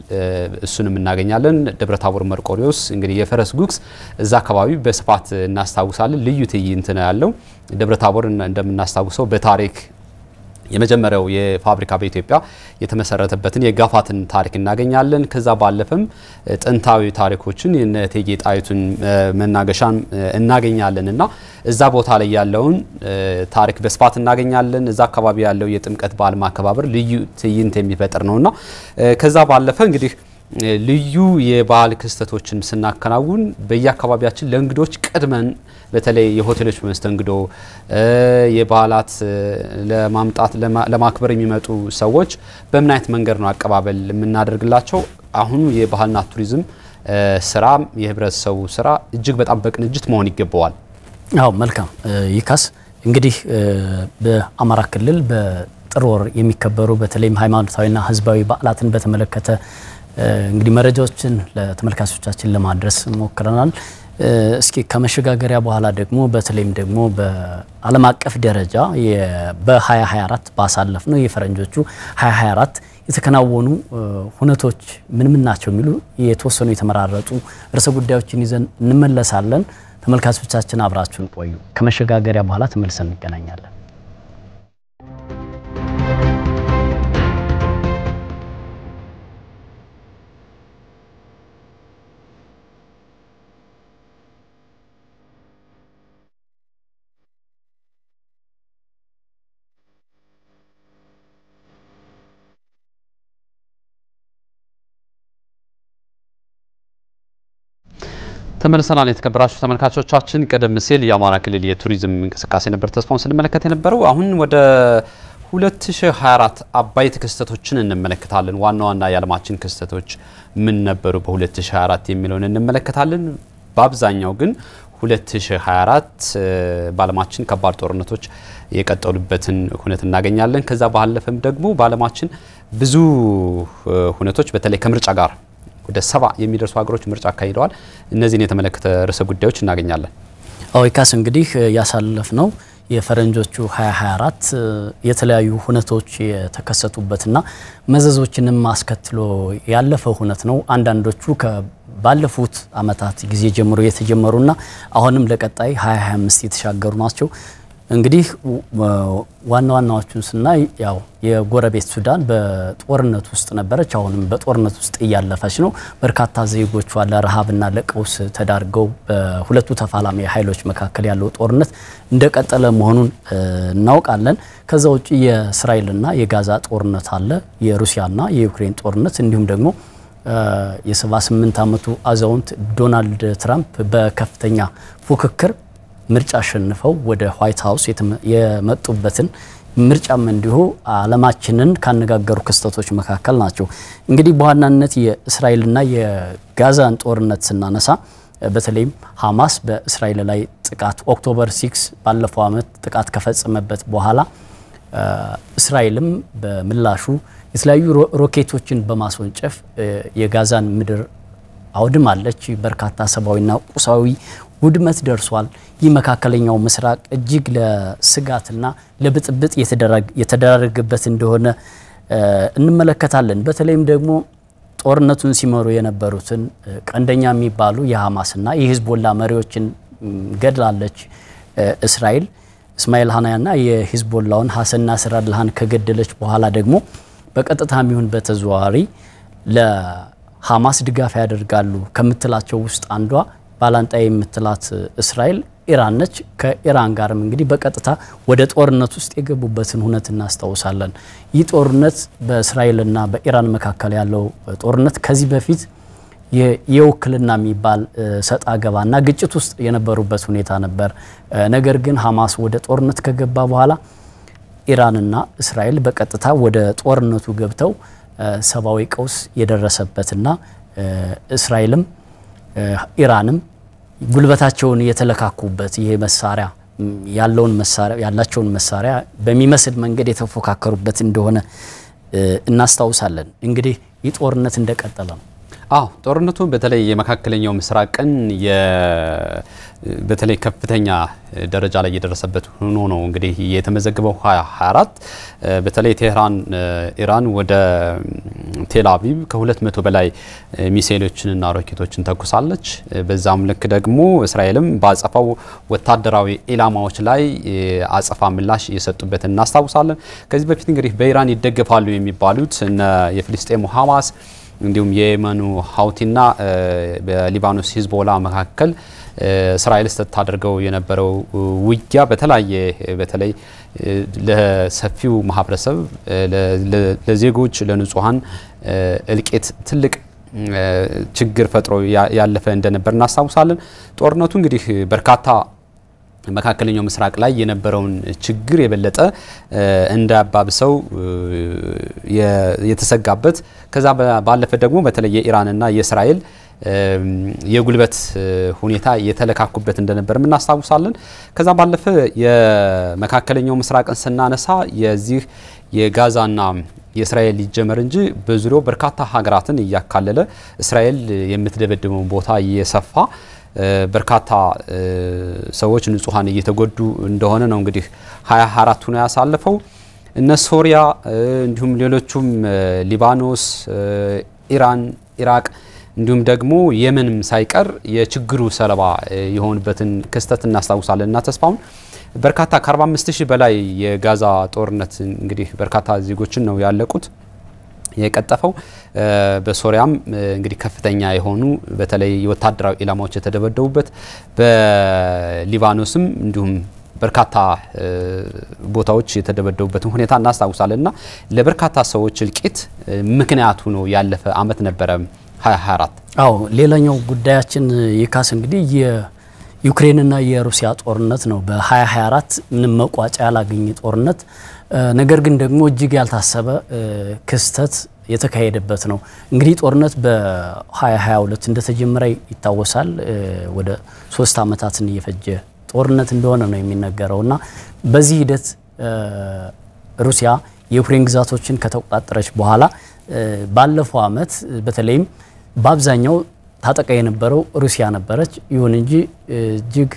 እሱንም እናገኛለን። ደብረታቦር መርቆሪዮስ እንግዲህ የፈረስ ጉግስ እዛ አካባቢ በስፋት እናስታውሳለን። ልዩ ትዕይንት ነው ያለው። ደብረታቦር እንደምናስታውሰው በታሪክ የመጀመሪያው የፋብሪካ በኢትዮጵያ የተመሰረተበትን የጋፋትን ታሪክ እናገኛለን። ከዛ ባለፈም ጥንታዊ ታሪኮችን የእቴጌ ጣይቱን መናገሻን እናገኛለንና እዛ ቦታ ላይ ያለውን ታሪክ በስፋት እናገኛለን። እዛ አካባቢ ያለው የጥምቀት በዓል ማከባበር ልዩ ትዕይንት የሚፈጥር ነውና ከዛ ባለፈ እንግዲህ ልዩ የባህል ክስተቶችን ስናከናውን በየአካባቢያችን ለእንግዶች ቀድመን በተለይ የሆቴሎች መስተንግዶ የባህላት ለማምጣት ለማክበር የሚመጡ ሰዎች በምን አይነት መንገድ ነው አቀባበል የምናደርግላቸው? አሁን የባህልና ቱሪዝም ስራ የህብረተሰቡ ስራ እጅግ በጣም በቅንጅት መሆን ይገባዋል። መልካም ይካስ እንግዲህ በአማራ ክልል በጥር ወር የሚከበሩ በተለይም ሃይማኖታዊና ህዝባዊ በዓላትን በተመለከተ እንግዲህ መረጃዎችን ለተመልካቾቻችን ለማድረስ ሞክረናል። እስኪ ከመሸጋገሪያ በኋላ ደግሞ በተለይም ደግሞ በዓለም አቀፍ ደረጃ በ2024 ባሳለፍነው የፈረንጆቹ 2024 የተከናወኑ ሁነቶች ምን ናቸው የሚሉ የተወሰኑ የተመራረጡ ርዕሰ ጉዳዮችን ይዘን እንመለሳለን። ተመልካቾቻችን አብራችሁን ቆዩ። ከመሸጋገሪያ በኋላ ተመልሰን እንገናኛለን። ተመልሰናል። የተከበራችሁ ተመልካቾቻችን ቀደም ሲል የአማራ ክልል የቱሪዝም እንቅስቃሴ ነበር ተስፋውን ስንመለከት የነበረው። አሁን ወደ 2024 አባይት ክስተቶችን እንመለከታለን። ዋና ዋና የዓለማችን ክስተቶች ምን ነበሩ በ2024 የሚለውን እንመለከታለን። በአብዛኛው ግን 2024 በዓለማችን ከባድ ጦርነቶች የቀጠሉበትን ሁኔታ እናገኛለን። ከዛ ባለፈም ደግሞ በዓለማችን ብዙ ሁኔታዎች በተለይ ከምርጫ ጋር ወደ 70 የሚደርሱ ሀገሮች ምርጫ አካሂደዋል። እነዚህን የተመለከተ ርዕሰ ጉዳዮች እናገኛለን። አውይካስ እንግዲህ ያሳለፍነው የፈረንጆቹ 2024 የተለያዩ ሁነቶች የተከሰቱበትና መዘዞችንም አስከትሎ ያለፈው ሁነት ነው። አንዳንዶቹ ከባለፉት አመታት ጊዜ ጀምሮ የተጀመሩና አሁንም ለቀጣይ 2025 የተሻገሩ ናቸው። እንግዲህ ዋና ዋናዎቹን ስናይ ያው የጎረቤት ሱዳን በጦርነት ውስጥ ነበረች። አሁንም በጦርነት ውስጥ እያለፈች ነው። በርካታ ዜጎቿ ለረሃብና ለቀውስ ተዳርገው በሁለቱ ተፋላሚ ኃይሎች መካከል ያለው ጦርነት እንደቀጠለ መሆኑን እናውቃለን። ከዛ ውጪ የእስራኤልና የጋዛ ጦርነት አለ። የሩሲያና የዩክሬን ጦርነት እንዲሁም ደግሞ የ78 ዓመቱ አዛውንት ዶናልድ ትራምፕ በከፍተኛ ፉክክር ምርጫ አሸንፈው ወደ ዋይት ሃውስ የመጡበትን ምርጫም እንዲሁ ዓለማችንን ካነጋገሩ ክስተቶች መካከል ናቸው። እንግዲህ በዋናነት የእስራኤልና የጋዛን ጦርነት ስናነሳ በተለይም ሐማስ በእስራኤል ላይ ጥቃት ኦክቶበር 6 ባለፈው አመት ጥቃት ከፈጸመበት በኋላ እስራኤልም በምላሹ የተለያዩ ሮኬቶችን በማስወንጨፍ የጋዛን ምድር አውድማለች። በርካታ ሰብአዊና ቁሳዊ ውድመት ደርሷል። ይህ መካከለኛው ምስራቅ እጅግ ለስጋትና ለብጥብጥ የተደረገበት እንደሆነ እንመለከታለን። በተለይም ደግሞ ጦርነቱን ሲመሩ የነበሩትን ቀንደኛ የሚባሉ የሐማስና የሂዝቦላ መሪዎችን ገድላለች እስራኤል። እስማኤል ሃናያና የሂዝቦላውን ሐሰን ናስራላህን ከገደለች በኋላ ደግሞ በቀጥታም ይሁን በተዘዋዋሪ ለሐማስ ድጋፍ ያደርጋሉ ከምትላቸው ውስጥ አንዷ ባላንጣይ የምትላት እስራኤል ኢራን ነች። ከኢራን ጋርም እንግዲህ በቀጥታ ወደ ጦርነት ውስጥ የገቡበትን ሁነት እናስታውሳለን። ይህ ጦርነት በእስራኤልና በኢራን መካከል ያለው ጦርነት ከዚህ በፊት የውክልና የሚባል ሰጣ ገባና ግጭት ውስጥ የነበሩበት ሁኔታ ነበር። ነገር ግን ሐማስ ወደ ጦርነት ከገባ በኋላ ኢራንና እስራኤል በቀጥታ ወደ ጦርነቱ ገብተው ሰብአዊ ቀውስ የደረሰበትና እስራኤልም ኢራንም ጉልበታቸውን የተለካኩበት ይሄ መሳሪያ ያላቸውን መሳሪያ በሚመስል መንገድ የተፎካከሩበት እንደሆነ እናስታውሳለን። እንግዲህ ይህ ጦርነት እንደቀጠለ ነው። ጦርነቱ በተለይ የመካከለኛው ምስራቅን በተለይ ከፍተኛ ደረጃ ላይ የደረሰበት ሆኖ ነው እንግዲህ የተመዘገበው 2024 በተለይ ኢራን ወደ ቴል አቪቭ ከ200 በላይ ሚሳኤሎችንና ሮኬቶችን ተኩሳለች። በዛም ልክ ደግሞ እስራኤልም ባጸፋው ወታደራዊ ኢላማዎች ላይ አጸፋ ምላሽ የሰጡበት እናስታውሳለን። ከዚህ በፊት እንግዲህ በኢራን ይደገፋሉ የሚባሉት የፍልስጤሙ ሐማስ እንዲሁም የየመኑ ሀውቲና በሊባኖስ ሂዝቦላ መካከል እስራኤል ስታደርገው የነበረው ውጊያ በተለይ ለሰፊው ማህበረሰብ ለዜጎች ለንጹሃን እልቂት ትልቅ ችግር ፈጥሮ ያለፈ እንደነበር እናስታውሳለን። ጦርነቱ እንግዲህ በርካታ መካከለኛው ምስራቅ ላይ የነበረውን ችግር የበለጠ እንዳባብሰው የተሰጋበት ከዛ ባለፈ ደግሞ በተለይ የኢራንና የእስራኤል የጉልበት ሁኔታ የተለካኩበት እንደነበር እናስታውሳለን። ከዛ ባለፈ የመካከለኛው ምስራቅን ስናነሳ የዚህ የጋዛና የእስራኤል ይጀመር እንጂ በዙሪያው በርካታ ሀገራትን እያካለለ እስራኤል የምትደበድበው ቦታ እየሰፋ በርካታ ሰዎች ንጹሃን እየተጎዱ እንደሆነ ነው እንግዲህ 2024 ነው ያሳለፈው። እነ ሶሪያ እንዲሁም ሌሎችም ሊባኖስ፣ ኢራን፣ ኢራቅ እንዲሁም ደግሞ የመንም ሳይቀር የችግሩ ሰለባ የሆኑበትን ክስተት እናስታውሳለን። እና ተስፋውን በርካታ ከ45000 በላይ የጋዛ ጦርነት እንግዲህ በርካታ ዜጎችን ነው ያለቁት የቀጠፈው። በሶሪያም እንግዲህ ከፍተኛ የሆኑ በተለይ የወታደራዊ ኢላማዎች የተደበደቡበት፣ በሊባኖስም እንዲሁም በርካታ ቦታዎች የተደበደቡበትን ሁኔታ እናስታውሳለንና ለበርካታ ሰዎች እልቂት ምክንያቱ ነው ያለፈ አመት ነበረ 2024። አዎ ሌላኛው ጉዳያችን የካስ እንግዲህ የዩክሬንና የሩሲያ ጦርነት ነው። በ2024 ምንም መቋጫ ያላገኘ ጦርነት ነገር ግን ደግሞ እጅግ ያልታሰበ ክስተት የተካሄደበት ነው። እንግዲህ ጦርነት በ2022 እንደተጀመረ ይታወሳል። ወደ 3 አመታትን እየፈጀ ጦርነት እንደሆነ ነው የሚነገረውና በዚህ ሂደት ሩሲያ የዩክሬን ግዛቶችን ከተቆጣጠረች በኋላ ባለፈው አመት በተለይም በአብዛኛው ታጠቃ የነበረው ሩሲያ ነበረች። ይሁን እንጂ እጅግ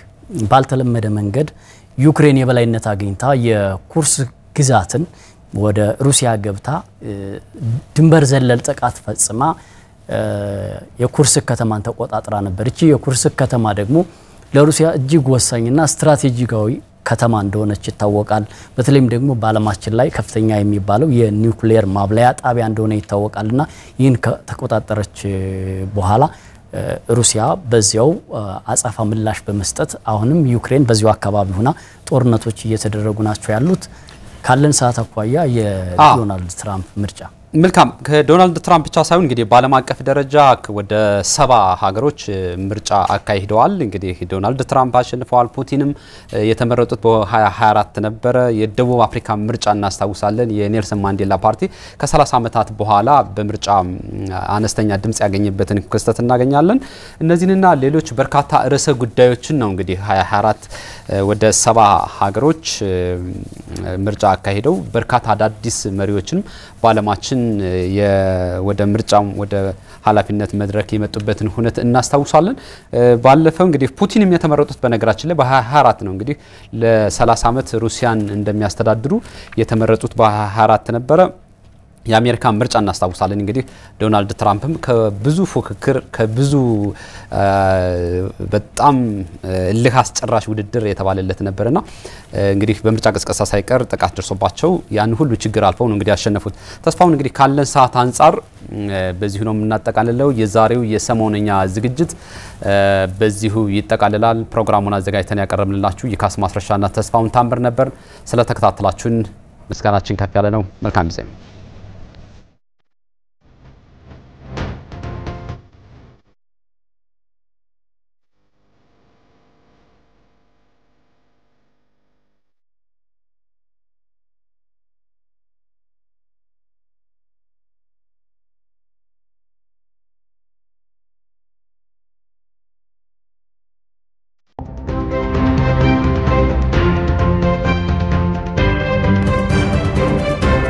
ባልተለመደ መንገድ ዩክሬን የበላይነት አግኝታ የኩርስ ግዛትን ወደ ሩሲያ ገብታ ድንበር ዘለል ጥቃት ፈጽማ የኩርስ ከተማን ተቆጣጥራ ነበር። እቺ የኩርስ ከተማ ደግሞ ለሩሲያ እጅግ ወሳኝና ስትራቴጂካዊ ከተማ እንደሆነች ይታወቃል። በተለይም ደግሞ በዓለማችን ላይ ከፍተኛ የሚባለው የኒውክሌር ማብላያ ጣቢያ እንደሆነ ይታወቃልና ይህን ተቆጣጠረች በኋላ ሩሲያ በዚያው አጻፋ ምላሽ በመስጠት አሁንም ዩክሬን በዚያው አካባቢ ሆና ጦርነቶች እየተደረጉ ናቸው ያሉት። ካለን ሰዓት አኳያ የዶናልድ ትራምፕ ምርጫ መልካም ከዶናልድ ትራምፕ ብቻ ሳይሆን እንግዲህ በዓለም አቀፍ ደረጃ ወደ 70 ሀገሮች ምርጫ አካሂደዋል። እንግዲህ ዶናልድ ትራምፕ አሸንፈዋል። ፑቲንም የተመረጡት በ2024 ነበረ። የደቡብ አፍሪካ ምርጫ እናስታውሳለን። የኔልሰን ማንዴላ ፓርቲ ከ30 ዓመታት በኋላ በምርጫ አነስተኛ ድምጽ ያገኘበትን ክስተት እናገኛለን። እነዚህንና ሌሎች በርካታ ርዕሰ ጉዳዮችን ነው እንግዲህ 2024 ወደ 70 ሀገሮች ምርጫ አካሂደው በርካታ አዳዲስ መሪዎችን በዓለማችን ወደ ምርጫም ወደ ኃላፊነት መድረክ የመጡበትን ሁኔታ እናስታውሳለን። ባለፈው እንግዲህ ፑቲንም የተመረጡት በነገራችን ላይ በ2024 ነው። እንግዲህ ለ30 ዓመት ሩሲያን እንደሚያስተዳድሩ የተመረጡት በ2024 ነበረ። የአሜሪካ ምርጫ እናስታውሳለን። እንግዲህ ዶናልድ ትራምፕም ከብዙ ፉክክር ከብዙ በጣም እልህ አስጨራሽ ውድድር የተባለለት ነበርና እንግዲህ በምርጫ ቅስቀሳ ሳይቀር ጥቃት ደርሶባቸው ያን ሁሉ ችግር አልፈው ነው እንግዲህ ያሸነፉት። ተስፋውን እንግዲህ ካለን ሰዓት አንፃር በዚሁ ነው የምናጠቃልለው። የዛሬው የሰሞነኛ ዝግጅት በዚሁ ይጠቃልላል። ፕሮግራሙን አዘጋጅተን ያቀረብንላችሁ ይካስ ማስረሻና ተስፋውን ታምር ነበር። ስለተከታተላችሁን ምስጋናችን ከፍ ያለ ነው። መልካም ጊዜ